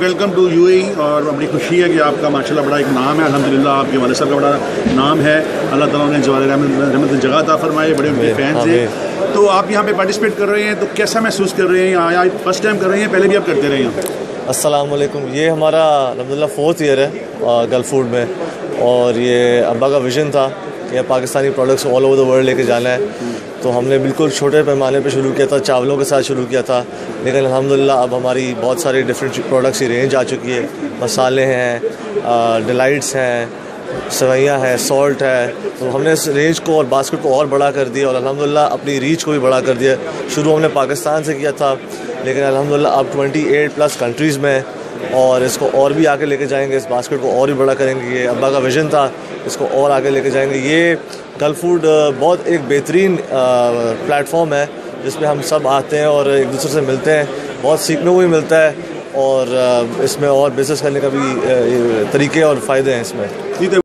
Welcome to UAE. और बड़ी खुशी है कि आपका माशाल्लाह बड़ा एक नाम है, अल्हम्दुलिल्लाह आपके वाले साहब का बड़ा नाम है। अल्लाह ताला ने जवाल रहमत जगह अता फरमाए, बड़े उनके फैंस हैं। तो आप यहाँ पे पार्टिसिपेट कर रहे हैं, तो कैसा महसूस कर रहे हैं? यहाँ फर्स्ट टाइम कर रहे हैं, पहले भी आप करते रहे हैं? अस्सलाम वालेकुम। ये हमारा अल्हम्दुलिल्लाह 4th ईयर है गल्फ फूड में, और ये अब्बा का विज़न था कि Pakistani products all over the world लेके जाना है। तो हमने बिल्कुल छोटे पैमाने पे शुरू किया था, चावलों के साथ शुरू किया था, लेकिन अल्हम्दुलिल्लाह अब हमारी बहुत सारी डिफरेंट प्रोडक्ट्स की रेंज आ चुकी है। मसाले हैं, डिलाइट्स हैं, सेवइयाँ हैं, सॉल्ट है। तो हमने इस रेंज को और बास्केट को और बड़ा कर दिया और अल्हम्दुलिल्लाह अपनी रीच को भी बड़ा कर दिया। शुरू हमने पाकिस्तान से किया था, लेकिन अल्हम्दुलिल्लाह अब 28+ कंट्रीज़ में, और इसको और भी आगे लेके जाएंगे। इस बास्केट को और भी बड़ा करेंगे। ये अब्बा का विज़न था, इसको और आगे लेके जाएंगे। ये गल्फ फूड बहुत एक बेहतरीन प्लेटफॉर्म है जिसमें हम सब आते हैं और एक दूसरे से मिलते हैं, बहुत सीखने को भी मिलता है, और इसमें और बिज़नेस करने का भी तरीके और फ़ायदे हैं इसमें।